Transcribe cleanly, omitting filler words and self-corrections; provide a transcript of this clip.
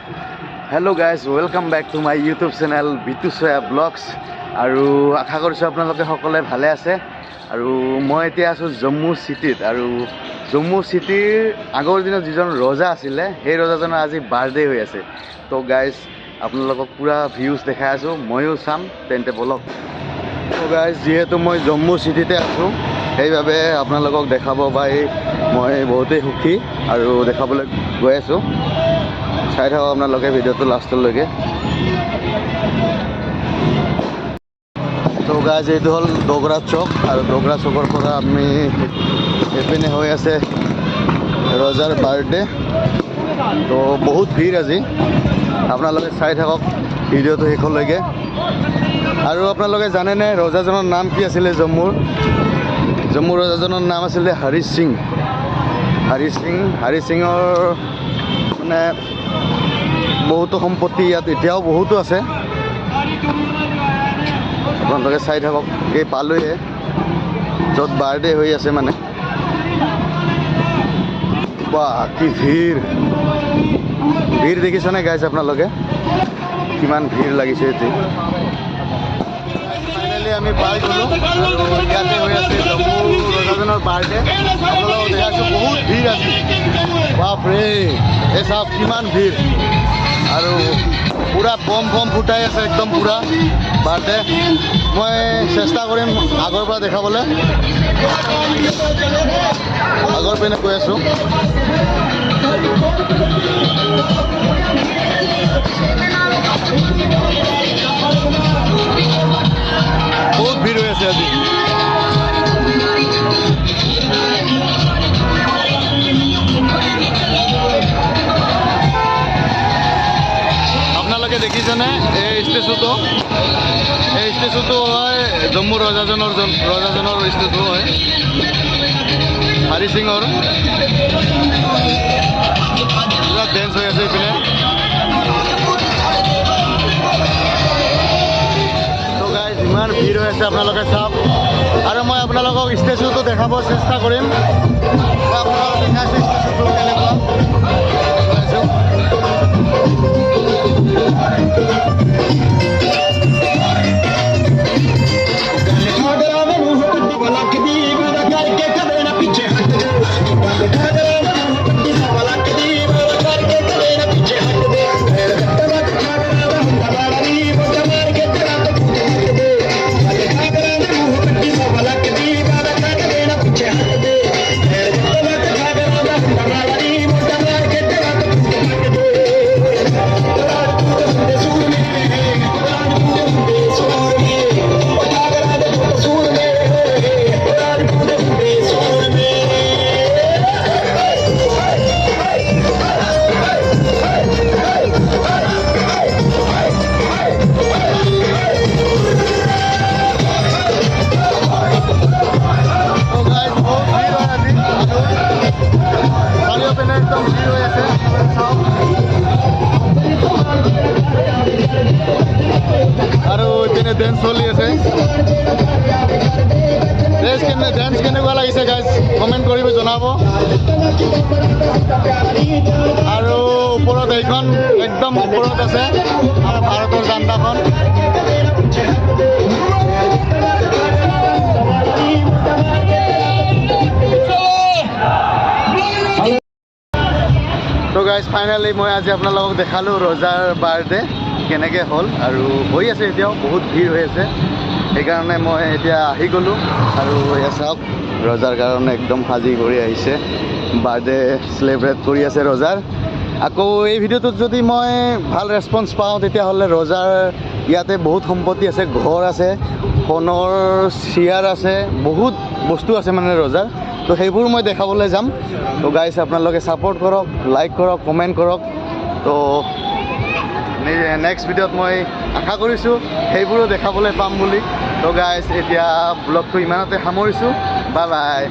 hello guys welcome back to my YouTube channel Bitu Soya vlogs আৰু আশা কৰিছোঁ আপোনালোকে সকলোৱে ভালে আছে আৰু মই এতিয়া আছোঁ জম্মু চিটিত আৰু জম্মু চিটিৰ আগৰ দিনত যিজন ৰজা আছিলে সেই ৰজাজনৰ আজি বাৰ্থডে হৈ আছে তো গাইজ আপোনালোকক পুৰা ভিউজ দেখাই আছোঁ ময়ো চাম তেন্তে বলক তো গাইজ যিহেতু মই জম্মু চিটিতে আছোঁ সেইবাবে আপোনালোকক দেখাব পাই মই বহুতেই সুখী আৰু দেখাবলৈ গৈ আছোঁ চাই থাকক আপোনালোকে ভিডিঅ'টো লাষ্টলৈকে তো গাইজ এইটো হ'ল ডোগৰা চক আৰু ডোগৰা চকৰ পৰা আমি এইপিনে হৈ আছে ৰজাৰ বাৰ্থডে তো বহুত ভিৰ আজি আপোনালোকে চাই থাকক ভিডিঅ'টো শেষলৈকে আৰু আপোনালোকে জানেনে ৰজাজনৰ নাম কি আছিলে জম্মুৰ ৰজাজনৰ নাম আছিলে হৰি সিঙৰ মানে বহুতো সম্পত্তি ইয়াত এতিয়াও বহুতো আছে আপোনালোকে চাই থাকক এই পালোৱে য'ত বাৰ্থডে হৈ আছে মানে বাহ কি ভিৰ দেখিছেনে গাইজ আপোনালোকে কিমান ভিৰ লাগিছে এতিয়া ফাইনেলি আমি পাই গ'লোঁ আৰু ইয়াতে হৈ আছে জম্মু ৰজাজনৰ বাৰ্থডে আপোনালোকক দেখাইছোঁ বহুত ভিৰ আছে বাপৰে এই চাওক কিমান ভিৰ আৰু পুৰা বম ফুটাই আছে একদম পুৰা বাৰ্থডে মই চেষ্টা কৰিম আগৰ পৰা দেখাবলৈ আগৰ পিনে কৈ আছোঁ বহুত ভিৰ হৈ আছে আজি আপোনালোকে দেখিছেনে এই ষ্টেচুটো হয় জম্মু ৰজাজনৰ ষ্টেচু হয় হৰি সিঙৰ পুৰা ডেন্স হৈ আছে এইপিনে তো গাইজ ইমান ভিৰ হৈ আছে আপোনালোকে চাওক আৰু মই আপোনালোকক ষ্টেচুটো দেখাব চেষ্টা কৰিম আপোনালোকক দেখাইছোঁ ষ্টেচুটো কেনেকুৱা আৰু এইপিনে ডেন্স চলি আছে ডেন্স কেনেকুৱা লাগিছে গাইজ কমেণ্ট কৰিব জনাব আৰু ওপৰত এইখন একদম ওপৰত আছে আমাৰ ভাৰতৰ জাণ্ডাখন তো গাইজ ফাইনেলি মই আজি আপোনালোকক দেখালোঁ ৰজাৰ বাৰ্থডে কেনেকৈ হ'ল আৰু হৈ আছে এতিয়াও বহুত ভিৰ হৈ আছে সেইকাৰণে মই এতিয়া আহি গ'লোঁ আৰু এয়া চাওক ৰজাৰ কাৰণে একদম সাজি কৰি আহিছে বাৰ্থডে চেলিব্ৰেট কৰি আছে ৰজাৰ আকৌ এই ভিডিঅ'টোত যদি মই ভাল ৰেছপন্স পাওঁ তেতিয়াহ'লে ৰজাৰ ইয়াতে বহুত সম্পত্তি আছে ঘৰ আছে সোণৰ চেয়াৰ আছে বহুত বস্তু আছে মানে ৰজাৰ তো সেইবোৰ মই দেখাবলৈ যাম তো গাইজ আপোনালোকে ছাপোৰ্ট কৰক লাইক কৰক কমেণ্ট কৰক তো নেক্সট ভিডিঅ'ত মই আশা কৰিছোঁ সেইবোৰো দেখাবলৈ পাম বুলি তো গাইজ এতিয়া ব্লগটো ইমানতে সামৰিছোঁ বাই বাই